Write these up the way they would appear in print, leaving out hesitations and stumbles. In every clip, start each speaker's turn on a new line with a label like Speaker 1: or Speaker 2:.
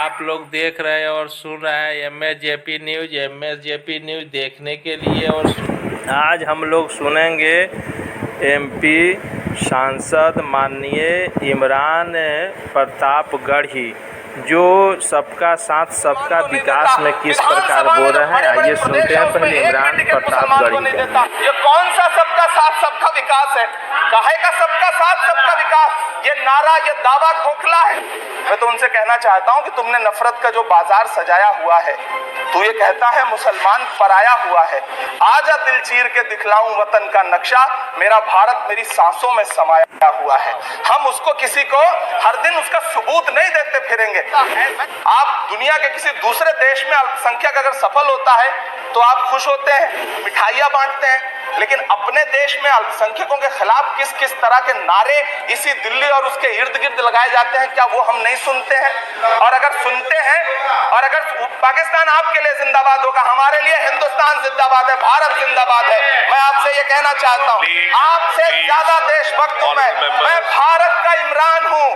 Speaker 1: आप लोग देख रहे हैं और सुन रहे हैं MSJP न्यूज़। MSJP न्यूज़ देखने के लिए और आज हम लोग सुनेंगे MP सांसद माननीय इमरान प्रतापगढ़ी, जो सबका साथ सबका विकास में किस प्रकार बोल रहे हैं। आइए सुनते हैं पहले इमरान प्रतापगढ़ी।
Speaker 2: ये कौन सा सबका साथ सबका विकास है? काहे का सबका साथ सबका विकास? ये नारा, ये दावा खोखला है। मैं तो उनसे कहना चाहता हूं कि तुमने नफरत का जो बाजार सजाया हुआ है, तू ये कहता है मुसलमान पराया हुआ है। आजा दिल चीर के दिखलाऊं वतन का नक्शा, मेरा भारत मेरी सांसों में समाया हुआ है। हम उसको किसी को हर दिन उसका सबूत नहीं देते फिरेंगे। आप दुनिया के किसी दूसरे देश में अल्पसंख्यक अगर सफल होता है तो आप खुश होते हैं, मिठाइयां बांटते हैं, लेकिन अपने देश में अल्पसंख्यकों के खिलाफ किस किस तरह के नारे इसी दिल्ली और उसके इर्द गिर्द लगाए जाते हैं, क्या वो हम नहीं सुनते हैं? और अगर सुनते हैं, और अगर पाकिस्तान आपके लिए जिंदाबाद होगा, हमारे लिए हिंदुस्तान जिंदाबाद है, भारत जिंदाबाद है। मैं आपसे ये कहना चाहता हूँ, आपसे ज्यादा देशभक्त हूँ मैं भारत का इमरान हूँ,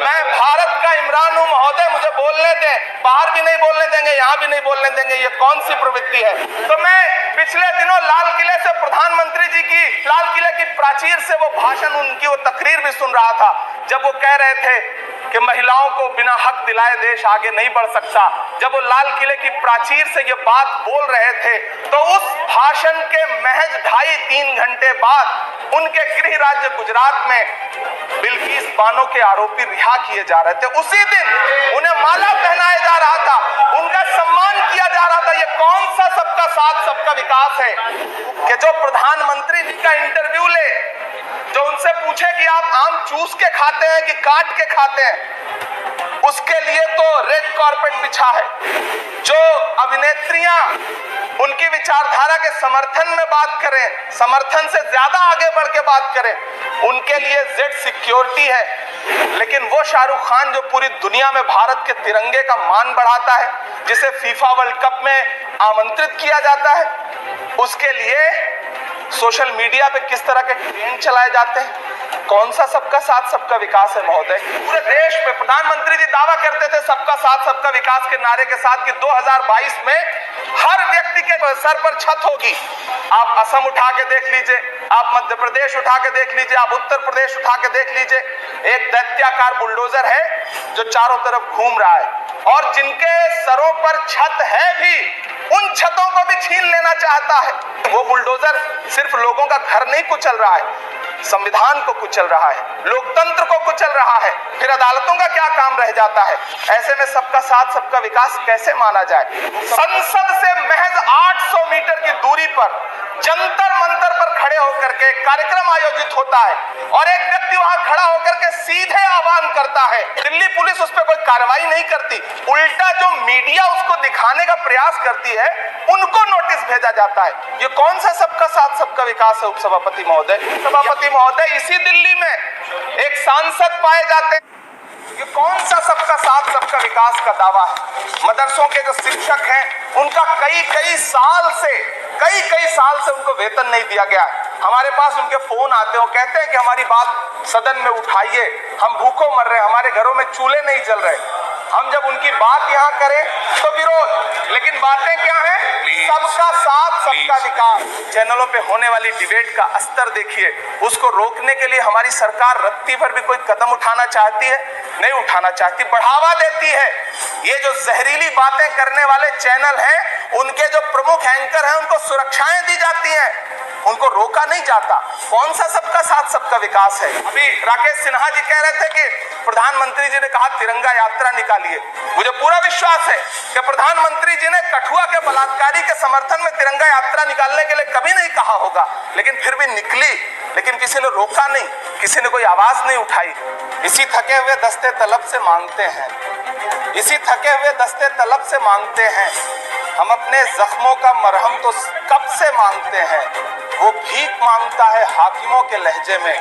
Speaker 2: मैं भारत का इमरान हूँ। महोदय मुझे बोलने दें, बाहर भी नहीं बोलने देंगे, यहाँ भी नहीं बोलने देंगे। ये कौन सी प्रवृत्ति है? तो मैं पिछले दिनों लाल किले से प्रधानमंत्री जी की, लाल किले की प्राचीर से वो भाषण, उनकी वो तकरीर भी सुन रहा था, जब वो कह रहे थे कि महिलाओं को बिना हक दिलाए देश आगे नहीं बढ़ सकता। जब वो लाल किले की प्राचीर से ये बात बोल रहे थे, तो उस भाषण के महज 2.5-3 घंटे बाद उनके गृह राज्य गुजरात में बिल्किस बानो के आरोपी रिहा किए जा रहे थे। उसी दिन उन्हें माला पहनाया जा रहा था, उनका सम्मान किया जा रहा था। ये कौन सा सबका साथ सबका विकास है कि जो प्रधानमंत्री जी का इंटरव्यू ले, जो उनसे पूछे कि आप आम चूस के खाते हैं कि काट के खाते हैं, उसके लिए तो रेड कार्पेट बिछा है। जो अभिनेत्रियां उनकी विचारधारा के समर्थन में बात करें, समर्थन से ज्यादा आगे बढ़ के बात करें, उनके लिए जेड सिक्योरिटी है। लेकिन वो शाहरुख खान जो पूरी दुनिया में भारत के तिरंगे का मान बढ़ाता है, जिसे फीफा वर्ल्ड कप में आमंत्रित किया जाता है, उसके लिए सोशल मीडिया पे किस तरह के ट्रेंड चलाए जाते हैं। कौन सा सबका साथ सबका विकास है महोदय? पूरे देश में प्रधानमंत्री जी दावा करते थे सबका साथ सबका विकास के नारे के साथ कि 2022 में हर व्यक्ति के सर पर छत होगी। आप असम उठा के देख लीजिए, आप मध्य प्रदेश उठा के देख लीजिए, आप उत्तर प्रदेश उठा के देख लीजिए, एक दैत्याकार बुलडोजर है जो चारों तरफ घूम रहा है, और जिनके सरों पर छत है भी, उन छतों को भी छीन लेना चाहता है। वो बुलडोजर सिर्फ लोगों का घर नहीं कुचल रहा है, संविधान को कुचल रहा है, लोकतंत्र को कुचल रहा है। फिर अदालतों का क्या काम रह जाता है? ऐसे में सबका साथ सबका विकास कैसे माना जाए? संसद से महज 800 मीटर की दूरी पर जंतर मंतर पर खड़े होकर के कार्यक्रम आयोजित होता है, और एक व्यक्ति वहां खड़ा होकर के सीधे आह्वान करता है। दिल्ली पुलिस उस पर कोई कार्रवाई नहीं करती, उल्टा जो मीडिया उसको दिखाने का प्रयास करती है, उनको नोटिस भेजा जाता है। ये कौन सा सबका साथ सबका विकास है उपसभापति महोदय? सभापति महोदय, इसी दिल्ली में एक सांसद पाए जाते हैं। ये कौन सा सबका साथ सबका विकास का दावा है? मदरसों के जो शिक्षक हैं, उनका कई साल से उनको वेतन नहीं दिया गया है। हमारे पास उनके फोन आते हैं, वो कहते हैं कि हमारी बात सदन में उठाइए, हम भूखों मर रहे हैं, हमारे घरों में चूल्हे नहीं जल रहे। हम जब उनकी बात यहाँ करें तो विरोध, लेकिन बातें क्या हैं? सबका साथ सबका विकास। चैनलों पे होने वाली डिबेट का स्तर देखिए, उसको रोकने के लिए हमारी सरकार रत्ती भर भी कोई कदम उठाना चाहती है? नहीं उठाना चाहती, बढ़ावा देती है। ये जो जहरीली बातें करने वाले चैनल हैं, उनके जो प्रमुख एंकर हैं, उनको सुरक्षाएं दी जाती हैं, उनको रोका नहीं जाता। कौन सा सबका साथ सबका विकास है? अभी राकेश सिन्हा जी कह रहे थे कि प्रधानमंत्री जी ने कहा तिरंगा यात्रा निकालिए। मुझे पूरा विश्वास है कि प्रधानमंत्री जी ने कठुआ के बलात्कारी के समर्थन में तिरंगा यात्रा निकालने के लिए कभी नहीं कहा होगा, लेकिन फिर भी निकली। लेकिन किसी ने रोका नहीं, किसी ने कोई आवाज नहीं उठाई। इसी थके हुए दस्ते तलब से मांगते हैं, इसी थके हुए दस्ते तलब से मांगते हैं, हम अपने जख्मों का मरहम तो कब से मांगते हैं। वो भीख मांगता है हाकिमों के लहजे में,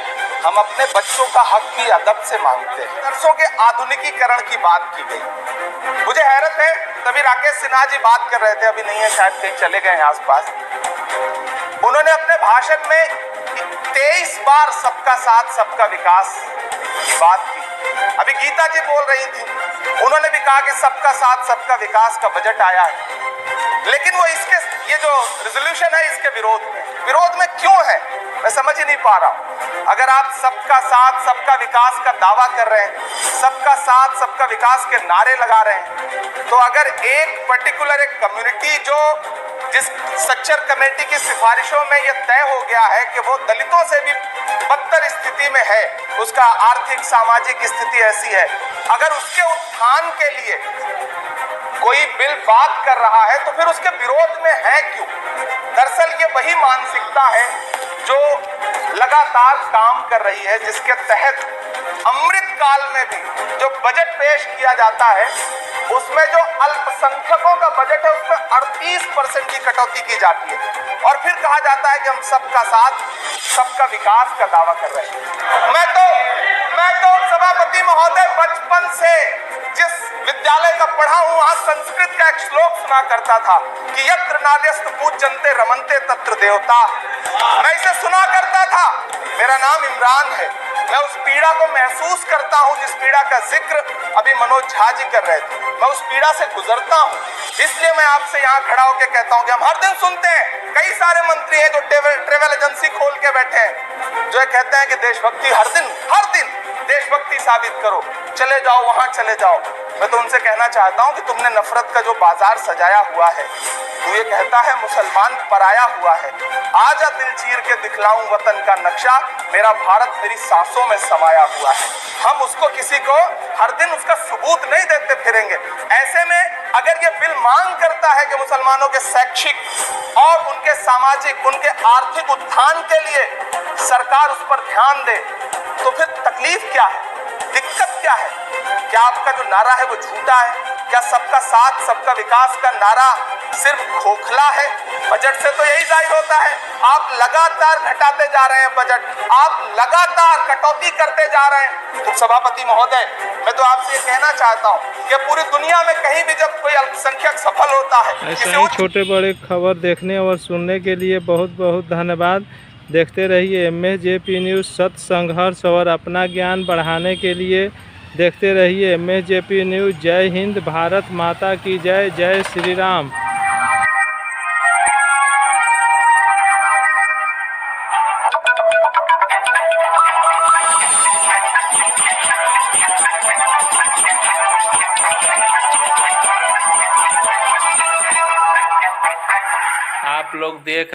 Speaker 2: हम अपने बच्चों का हक भी अदब से मांगते हैं। मदरसों के आधुनिकीकरण की बात की गई, मुझे हैरत है, तभी राकेश सिन्हा जी बात कर रहे थे, अभी नहीं है शायद, कहीं चले गए हैं आसपास। उन्होंने अपने भाषण में 23 बार सबका साथ सबका विकास की बात की। अभी गीता जी बोल रही थी, उन्होंने भी कहा कि सबका साथ सबका विकास का बजट आया है, लेकिन वो इसके ये जो रिजोल्यूशन है इसके विरोध में क्यों है, मैं समझ ही नहीं पा रहा हूं। अगर आप सबका साथ सबका विकास का दावा कर रहे हैं, सबका साथ सबका विकास के नारे लगा रहे हैं, तो अगर एक पर्टिकुलर एक कम्युनिटी जो जिस स्ट्रक्चर कमेटी की सिफारिशों में यह तय हो गया है कि वो दलितों से भी बदतर स्थिति में है, उसका आर्थिक सामाजिक स्थिति ऐसी है, अगर उसके उत्थान के लिए कोई बिल बात कर रहा है तो फिर उसके विरोध में है क्यों? दरअसल ये वही मानसिकता है जो लगातार काम कर रही है, जिसके तहत अमृत काल में भी जो बजट पेश किया जाता है उसमें जो अल्पसंख्यकों का बजट है उसमें 38% की कटौती की जाती है और फिर कहा जाता है कि हम सबका साथ सबका विकास का दावा कर रहे हैं। मैं तो सभापति महोदय बचपन से जिस विद्यालय का पढ़ा हूं वहां संस्कृत का एक श्लोक सुना करता था कि यत्र नार्यस्तु पूज्यन्ते रमन्ते तत्र देवता। मैं इसे सुना करता था। मेरा नाम इमरान है। मैं उस पीड़ा को महसूस करता हूं जिस पीड़ा का जिक्र अभी मनोज झा जी कर रहे थे। मैं उस पीड़ा से गुजरता हूं, इसलिए मैं आपसे यहाँ खड़ा होकर कहता हूं कि हम हर दिन सुनते हैं, कई सारे मंत्री हैं जो ट्रेवल एजेंसी खोल के बैठे हैं, जो कहते हैं कि देशभक्ति हर दिन देशभक्ति साबित करो, चले जाओ वहां चले जाओ। मैं तो उनसे कहना चाहता हूं कि तुमने नफरत का जो बाजार सजाया हुआ है, तू ये कहता है मुसलमान पराया हुआ है, आजा दिल चीर के दिखलाऊं वतन का नक्शा, मेरा भारत मेरी सांसों में समाया हुआ है। हम उसको किसी को हर दिन उसका सबूत नहीं देते फिरेंगे। ऐसे में अगर ये बिल मांग करता है कि मुसलमानों के शैक्षिक और उनके सामाजिक उनके आर्थिक उत्थान के लिए सरकार उस पर ध्यान दे, तो फिर तकलीफ क्या है, दिक्कत क्या है? क्या आपका जो नारा है वो झूठा है? क्या सबका साथ सबका विकास का नारा सिर्फ खोखला है? बजट से तो यही जाहिर होता है। आप लगातार घटाते जा रहे हैं बजट, आप लगातार कटौती करते जा रहे हैं। तो सभापति महोदय, मैं तो आपसे ये कहना चाहता हूँ कि पूरी दुनिया में कहीं भी जब कोई अल्पसंख्यक सफल होता है,
Speaker 1: ऐसे ही छोटे बड़े खबर देखने और सुनने के लिए बहुत बहुत धन्यवाद। देखते रहिए MSJP न्यूज़। सत्य, संघर्ष और अपना ज्ञान बढ़ाने के लिए देखते रहिए MSJP न्यूज़। जय हिंद, भारत माता की जय, जय श्री राम। आप लोग देख